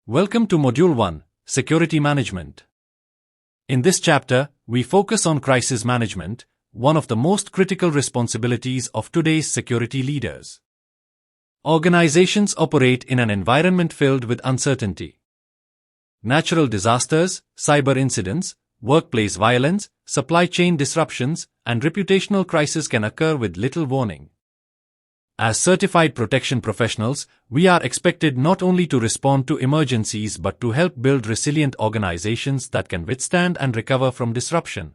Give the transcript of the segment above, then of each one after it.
Welcome to Module 1, Security Management. In this chapter, we focus on crisis management, one of the most critical responsibilities of today's security leaders. Organizations operate in an environment filled with uncertainty. Natural disasters, cyber incidents, workplace violence, supply chain disruptions, and reputational crises can occur with little warning. As certified protection professionals, we are expected not only to respond to emergencies but to help build resilient organizations that can withstand and recover from disruption.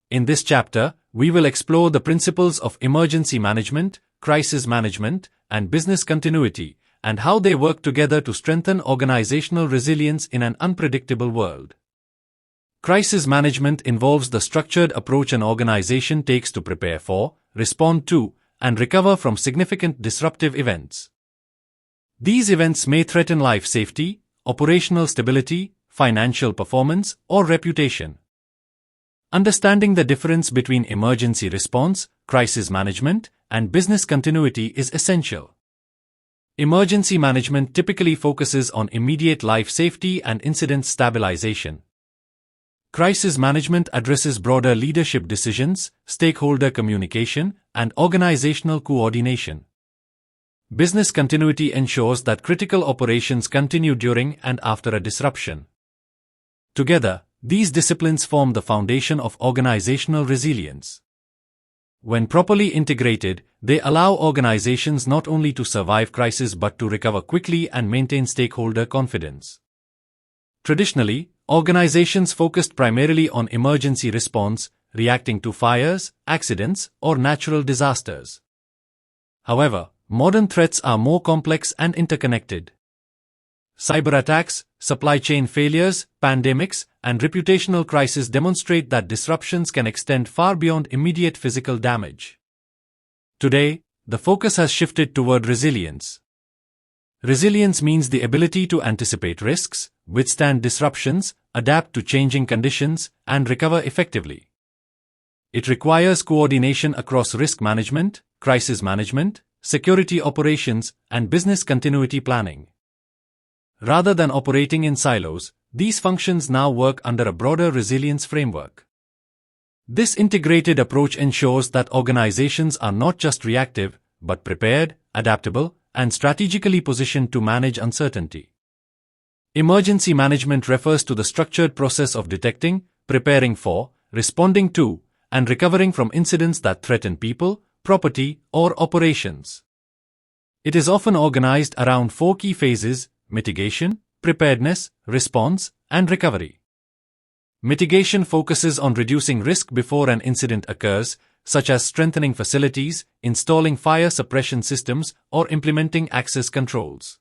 In this chapter, we will explore the principles of emergency management, crisis management, and business continuity, and how they work together to strengthen organizational resilience in an unpredictable world. Crisis management involves the structured approach an organization takes to prepare for, respond to, and recover from significant disruptive events. These events may threaten life safety, operational stability, financial performance, or reputation. Understanding the difference between emergency response, crisis management, and business continuity is essential. Emergency management typically focuses on immediate life safety and incident stabilization. Crisis management addresses broader leadership decisions, stakeholder communication, and organizational coordination. Business continuity ensures that critical operations continue during and after a disruption. Together, these disciplines form the foundation of organizational resilience. When properly integrated, they allow organizations not only to survive crises but to recover quickly and maintain stakeholder confidence. Traditionally, organizations focused primarily on emergency response, reacting to fires, accidents, or natural disasters. However, modern threats are more complex and interconnected. Cyber attacks, supply chain failures, pandemics, and reputational crises demonstrate that disruptions can extend far beyond immediate physical damage. Today, the focus has shifted toward resilience. Resilience means the ability to anticipate risks, withstand disruptions, adapt to changing conditions, and recover effectively. It requires coordination across risk management, crisis management, security operations, and business continuity planning. Rather than operating in silos, these functions now work under a broader resilience framework. This integrated approach ensures that organizations are not just reactive, but prepared, adaptable, and strategically positioned to manage uncertainty. Emergency management refers to the structured process of detecting, preparing for, responding to, and recovering from incidents that threaten people, property, or operations. It is often organized around four key phases: mitigation, preparedness, response, and recovery. Mitigation focuses on reducing risk before an incident occurs, such as strengthening facilities, installing fire suppression systems, or implementing access controls.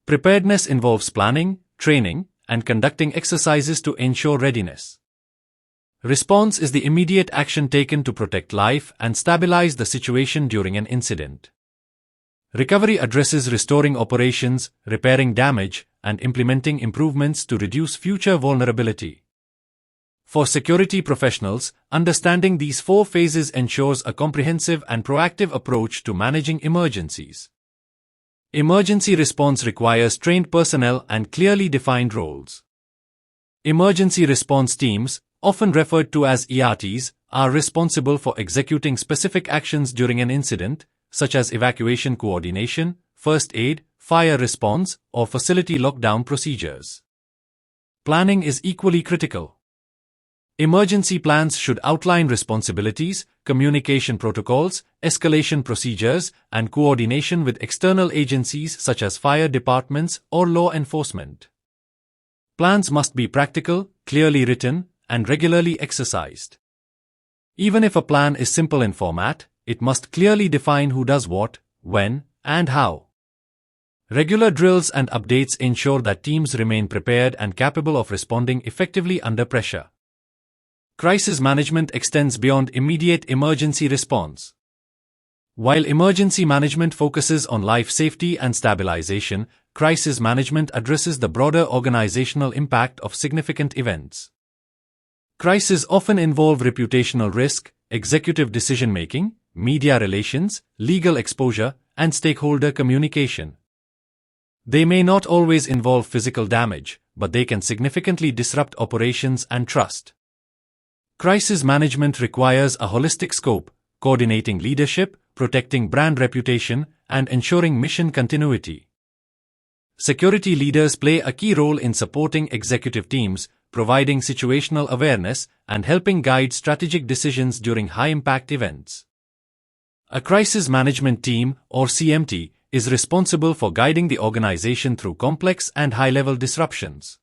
Preparedness involves planning, training, and conducting exercises to ensure readiness. Response is the immediate action taken to protect life and stabilize the situation during an incident. Recovery addresses restoring operations, repairing damage, and implementing improvements to reduce future vulnerability. For security professionals, understanding these four phases ensures a comprehensive and proactive approach to managing emergencies. Emergency response requires trained personnel and clearly defined roles. Emergency response teams, often referred to as ERTs, are responsible for executing specific actions during an incident, such as evacuation coordination, first aid, fire response, or facility lockdown procedures. Planning is equally critical. Emergency plans should outline responsibilities, communication protocols, escalation procedures, and coordination with external agencies such as fire departments or law enforcement. Plans must be practical, clearly written, and regularly exercised. Even if a plan is simple in format, it must clearly define who does what, when, and how. Regular drills and updates ensure that teams remain prepared and capable of responding effectively under pressure. Crisis management extends beyond immediate emergency response. While emergency management focuses on life safety and stabilization, crisis management addresses the broader organizational impact of significant events. Crises often involve reputational risk, executive decision-making, media relations, legal exposure, and stakeholder communication. They may not always involve physical damage, but they can significantly disrupt operations and trust. Crisis management requires a holistic scope, coordinating leadership, protecting brand reputation, and ensuring mission continuity. Security leaders play a key role in supporting executive teams, providing situational awareness, and helping guide strategic decisions during high-impact events. A crisis management team, or CMT, is responsible for guiding the organization through complex and high-level disruptions.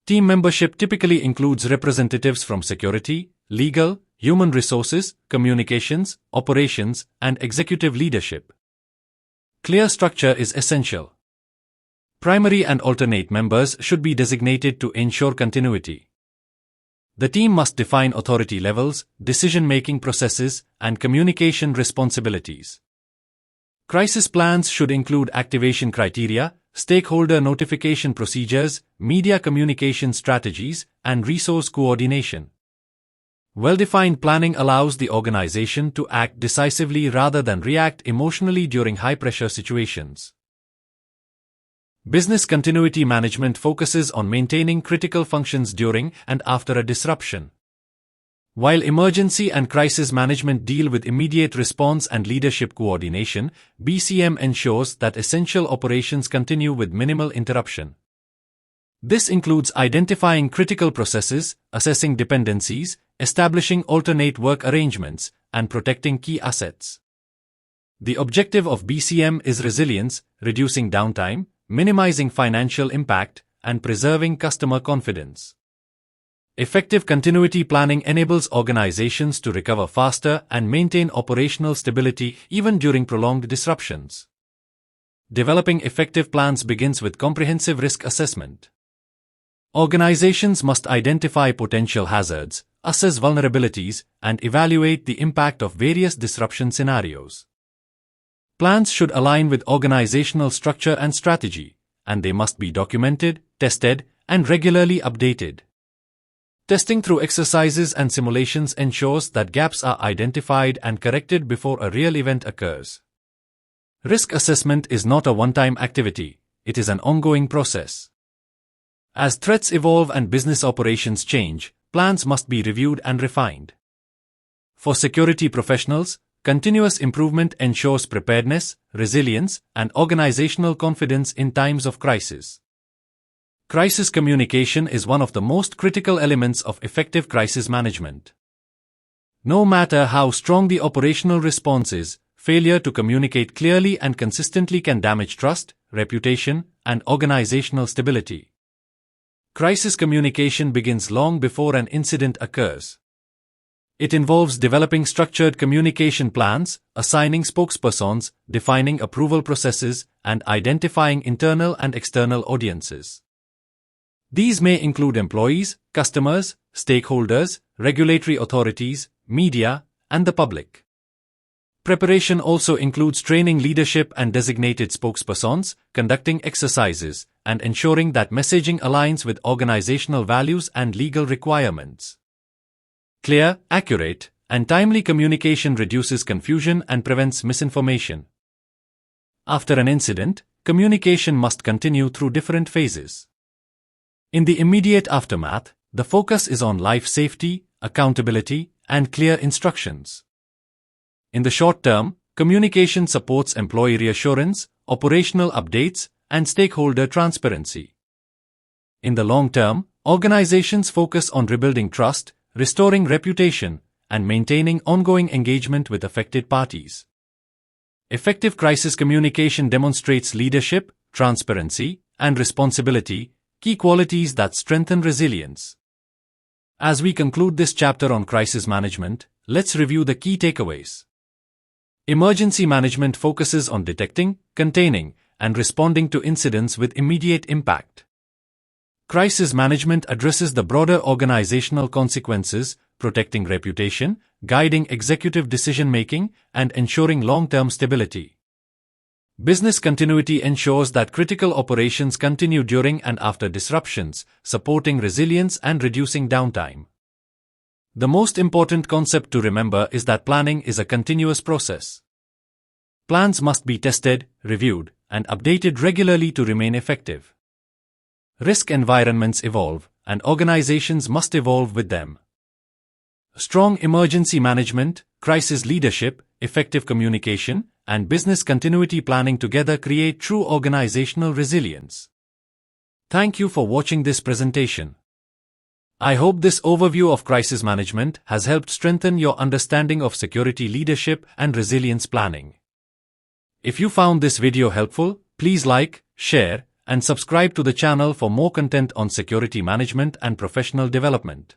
Team membership typically includes representatives from security, legal, human resources, communications, operations, and executive leadership. Clear structure is essential. Primary and alternate members should be designated to ensure continuity. The team must define authority levels, decision-making processes, and communication responsibilities. Crisis plans should include activation criteria, stakeholder notification procedures, media communication strategies, and resource coordination. Well-defined planning allows the organization to act decisively rather than react emotionally during high-pressure situations. Business continuity management focuses on maintaining critical functions during and after a disruption. While emergency and crisis management deal with immediate response and leadership coordination, BCM ensures that essential operations continue with minimal interruption. This includes identifying critical processes, assessing dependencies, establishing alternate work arrangements, and protecting key assets. The objective of BCM is resilience, reducing downtime, minimizing financial impact, and preserving customer confidence. Effective continuity planning enables organizations to recover faster and maintain operational stability even during prolonged disruptions. Developing effective plans begins with comprehensive risk assessment. Organizations must identify potential hazards, assess vulnerabilities, and evaluate the impact of various disruption scenarios. Plans should align with organizational structure and strategy, and they must be documented, tested, and regularly updated. Testing through exercises and simulations ensures that gaps are identified and corrected before a real event occurs. Risk assessment is not a one-time activity, it is an ongoing process. As threats evolve and business operations change, plans must be reviewed and refined. For security professionals, continuous improvement ensures preparedness, resilience, and organizational confidence in times of crisis. Crisis communication is one of the most critical elements of effective crisis management. No matter how strong the operational response is, failure to communicate clearly and consistently can damage trust, reputation, and organizational stability. Crisis communication begins long before an incident occurs. It involves developing structured communication plans, assigning spokespersons, defining approval processes, and identifying internal and external audiences. These may include employees, customers, stakeholders, regulatory authorities, media, and the public. Preparation also includes training leadership and designated spokespersons, conducting exercises, and ensuring that messaging aligns with organizational values and legal requirements. Clear, accurate, and timely communication reduces confusion and prevents misinformation. After an incident, communication must continue through different phases. In the immediate aftermath, the focus is on life safety, accountability, and clear instructions. In the short term, communication supports employee reassurance, operational updates, and stakeholder transparency. In the long term, organizations focus on rebuilding trust, restoring reputation, and maintaining ongoing engagement with affected parties. Effective crisis communication demonstrates leadership, transparency, and responsibility, key qualities that strengthen resilience. As we conclude this chapter on crisis management, let's review the key takeaways. Emergency management focuses on detecting, containing, and responding to incidents with immediate impact. Crisis management addresses the broader organizational consequences, protecting reputation, guiding executive decision-making, and ensuring long-term stability. Business continuity ensures that critical operations continue during and after disruptions, supporting resilience and reducing downtime. The most important concept to remember is that planning is a continuous process. Plans must be tested, reviewed, and updated regularly to remain effective. Risk environments evolve, and organizations must evolve with them. Strong emergency management, crisis leadership, effective communication, and business continuity planning together create true organizational resilience. Thank you for watching this presentation. I hope this overview of crisis management has helped strengthen your understanding of security leadership and resilience planning. If you found this video helpful, please like, share, and subscribe to the channel for more content on security management and professional development.